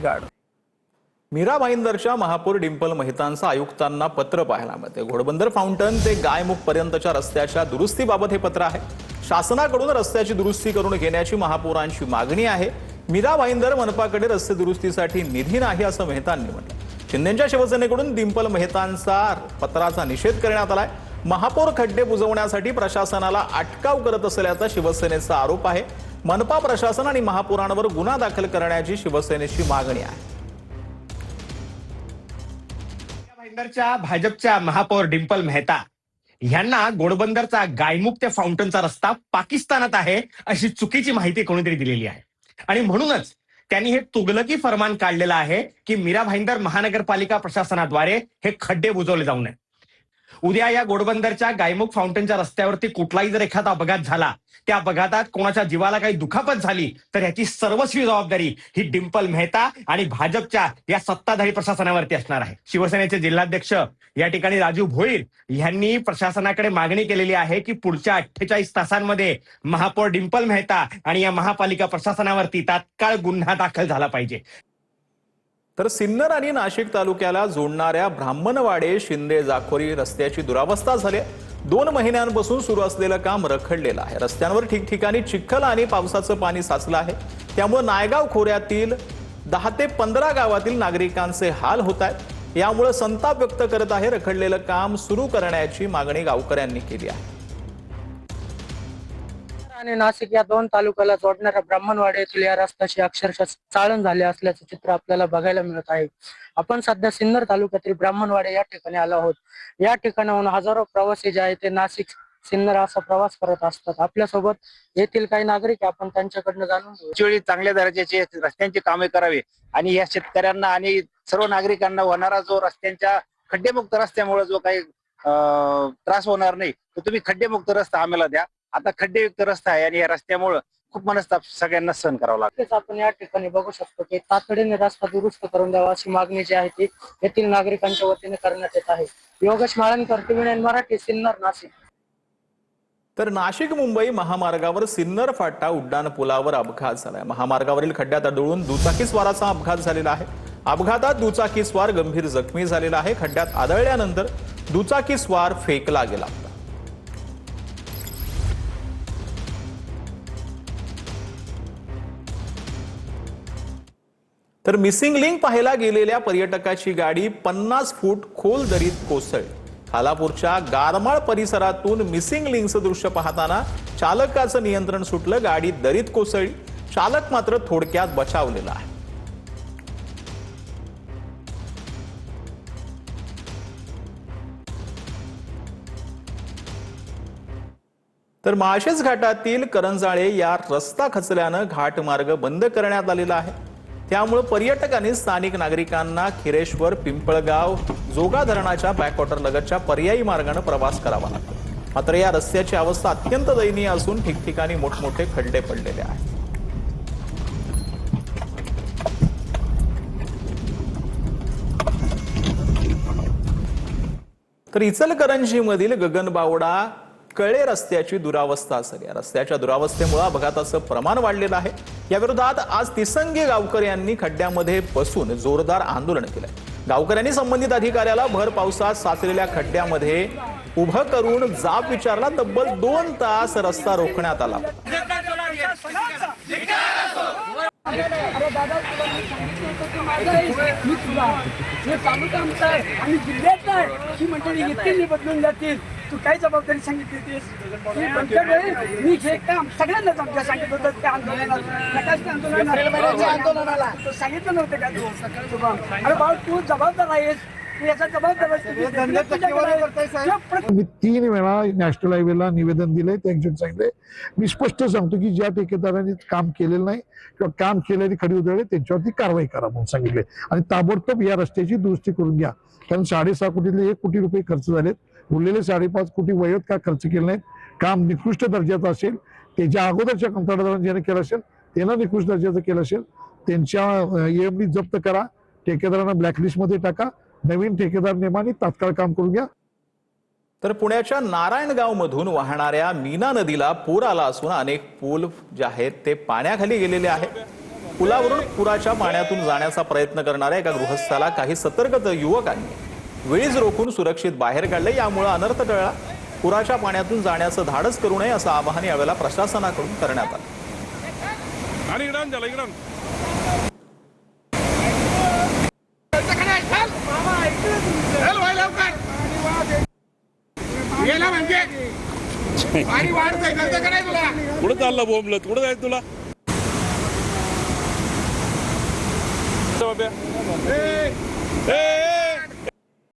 गाड मीरा भाईंदरच्या महापौर डिंपल मेहतांचं आयुक्तांना पत्र पाहायला मिळते। घोडबंदर फाउंटन ते गायमुख पर्यंतच्या रस्त्याच्या दुरुस्तीबाबत हे पत्र आहे। शासनाकडून रस्त्याची दुरुस्ती करून घेण्याची महापौरांची मागणी आहे। मीरा भाईंदर मनपाकडे रस्ते दुरुस्तीसाठी निधी नाही असं मेहतांनी म्हटलं। शिंदेच्या शिवसेनेकडून डिंपल मेहतांचा पत्राचा निषेध करण्यात आलाय। महापौर खड्डे बुजवण्यासाठी प्रशासनाला अटकाव करत असल्याचा शिवसेनेचा आरोप आहे। मनपा प्रशासन आणि महापौरांवर गुन्हा दाखल करण्याची शिवसेनेची मागणी आहे। भाजपच्या महापौर डिंपल मेहता यांना घोडबंदरचा गायमुख ते फाउंटनचा रस्ता पाकिस्तानात आहे अशी चुकीची माहिती कोणीतरी दिलेली आहे आणि म्हणूनच त्यांनी हे तुगलकी फरमान काढलेलं आहे की मीरा भाईंदर महानगरपालिका प्रशासनाद्वारे हे खड्डे बुजवले जाऊ नये। उद्या या घोडबंदरच्या गायमुख फाउंटनच्या रस्त्यावरती कुठलाही जर एखादा अपघात झाला, त्या अपघातात कोणाच्या जीवाला काही दुखापत झाली तर याची सर्वस्वी जबाबदारी ही डिंपल मेहता आणि भाजपच्या या सत्ताधारी प्रशासनावरती असणार आहे। शिवसेनेचे जिल्हाध्यक्ष या ठिकाणी राजू भोईर यांनी प्रशासनाकडे मागणी केलेली आहे की पुढच्या 48 तासांमध्ये महापौर डिंपल मेहता आणि या महापालिका प्रशासनावरती तात्काळ गुन्हा दाखल झाला पाहिजे। तर सिन्नर आणि नाशिक तालुक्याला जोडणाऱ्या ब्राह्मणवाडे शिंदे जाखोरी रस्त्याची दुरावस्था झाली। 2 महिन्यांपासून सुरू असलेलं काम रखडलेलं आहे। रस्त्यांवर ठिकठिकाणी चिखल आणि पावसाचं पाणी साचलं आहे। त्यामुळे नायगाव खोऱ्यातील 10 ते 15 गावातील नागरिकांचे हाल होत आहेत। यामुळे संताप व्यक्त करत आहे। रखडलेलं काम सुरू करण्याची मागणी गावकऱ्यांनी केली आहे। आणि नाशिक या 2 तालुक्याला जोडणाऱ्या ब्राह्मणवाडी येथील या रस्त्याची अक्षरशः चाळण झाले असल्याचे चित्र आपल्याला बघायला मिळत आहे। आपण सध्या सिन्नर तालुक्यातील ब्राह्मणवाडी या ठिकाणी आलो आहोत। या ठिकाणाहून हजारो प्रवासी जे आहेत ते नाशिक सिन्नर असा प्रवास करत असतात। आपल्यासोबत येथील काही नागरिक आपण त्यांच्याकडनं जाणून घेऊ। चांगल्या दर्जाचे रस्त्यांची कामे करावी आणि या शेतकऱ्यांना आणि सर्व नागरिकांना होणारा जो रस्त्यांच्या खड्डेमुक्त रस्त्यामुळे जो काही त्रास होणार नाही, तर तुम्ही खड्डेमुक्त रस्ता आम्हाला द्या। आता खड्डेयुक्त रस्ता आहे आणि या रस्त्यामुळे खूप मनस्ताप सगळ्यांना सहन करावा लागतो। आपण या ठिकाणी बघू शकतो की तातडीने रस्ता दुरुस्त करून द्यावा अशी मागणी जी आहे ती येथील नागरिकांच्या वतीने करण्यात येत आहे। योगेश माळणकर, TVN मराठी, सिन्नर, नाशिक। तर नाशिक मुंबई महामार्गावर सिन्नर फाटा उड्डाण पुलावर अपघात झालाय। महामार्गावरील खड्ड्यात आदळून दुचाकीस्वाराचा अपघात झालेला आहे। अपघातात दुचाकीस्वार गंभीर जखमी झालेला आहे। खड्ड्यात आदळल्यानंतर दुचाकीस्वार फेकला गेला। तर मिसिंग लिंक पाहायला गेलेल्या पर्यटकाची गाडी 50 फूट खोल दरीत कोसळली। खालापूरच्या गारमाळ परिसरातून मिसिंग लिंकचं दृश्य पाहताना चालकाचं नियंत्रण सुटलं। गाडी दरीत कोसळली। चालक मात्र थोडक्यात बचावलेला आहे। तर माळशेज घाटातील करंजाळे या रस्ता खचल्यानं घाटमार्ग बंद करण्यात आलेला आहे। त्यामुळे पर्यटकांनी स्थानिक नागरिकांना खिरेश्वर, पिंपळगाव, जोगा धरणाच्या बॅकवॉटर लगतच्या पर्यायी मार्गाने प्रवास करावा लागतो। मात्र या रस्त्याची अवस्था अत्यंत दयनीय असून ठिकठिकाणी मोठमोठे खड्डे पडलेले आहेत। तर इचलकरंजीमधील गगनबावडा कळे रस्त्याची दुरावस्था झाली। रस्त्याच्या दुरावस्थेमुळे अपघाताचं प्रमाण वाढलेलं आहे। या विरोधात आज तिसंगी गावकऱ्यांनी खड्ड्यामध्ये बसून जोरदार आंदोलन केलंय। गावकऱ्यांनी संबंधित अधिकाऱ्याला भर पावसात साचलेल्या खड्ड्यामध्ये उभं करून जाब विचारला। तब्बल 2 तास रस्ता रोखण्यात आला। अरे दादा, तुला मी सांगितलं होतं की माझं मी तुला हे तालुका आमचा आहे आणि जिल्ह्याचा आहे। ही मंडळी येतील बदलून जातील, तू काय जबाबदारी सांगितली होतीस? मी हे काम सगळ्यांना आमच्या सांगितलं होतं त्या आंदोलनाला सांगितलं नव्हतं का तू? अरे बाळ, तू जबाबदार आहेस, याचा जबाबदार मी 3 वेळा नॅशनल हायवेला निवेदन दिले। त्यांच्याकडे सांगितले, मी स्पष्ट सांगतो की ज्या ठेकेदारांनी काम केलेलं नाही किंवा काम केलेली खडी उधळले त्यांच्यावरती कारवाई करा म्हणून सांगितले आणि ताबडतोब या रस्त्याची दुरुस्ती करून घ्या। कारण 6.5 कोटीतले 1 कोटी रुपये खर्च झालेत। उरलेले 5.5 कोटी वयोत का खर्च केले नाहीत। काम निकृष्ट दर्जाचं असेल, त्याच्या अगोदरच्या कंत्राटदारांनी ज्याने केलं असेल त्यांना निकृष्ट दर्जाचं केलं असेल, त्यांच्या EMD जप्त करा, ठेकेदारांना ब्लॅकलिस्टमध्ये टाका, नवीन ठेकेदार नेमाने तात्काळ काम करून घ्या। तर पुण्याच्या नारायणगाव मधून वाहणाऱ्या मीना नदीला पूर आला असून अनेक पूल जे आहेत ते पाण्याखाली गेलेले आहेत। पुलावरून पुराच्या पाण्यातून जाण्याचा प्रयत्न करणाऱ्या एका गृहस्थाला काही सतर्क युवकांनी वेळीच रोखून सुरक्षित बाहेर काढले. यामुळे अनर्थ टळला. पुराच्या पाण्यातून जाण्याचं धाडस करू नये असं आवाहन यावेळेला प्रशासनाकडून करण्यात आलं. कुठं चालला बोंबलत? कुठं जायचं तुला? ए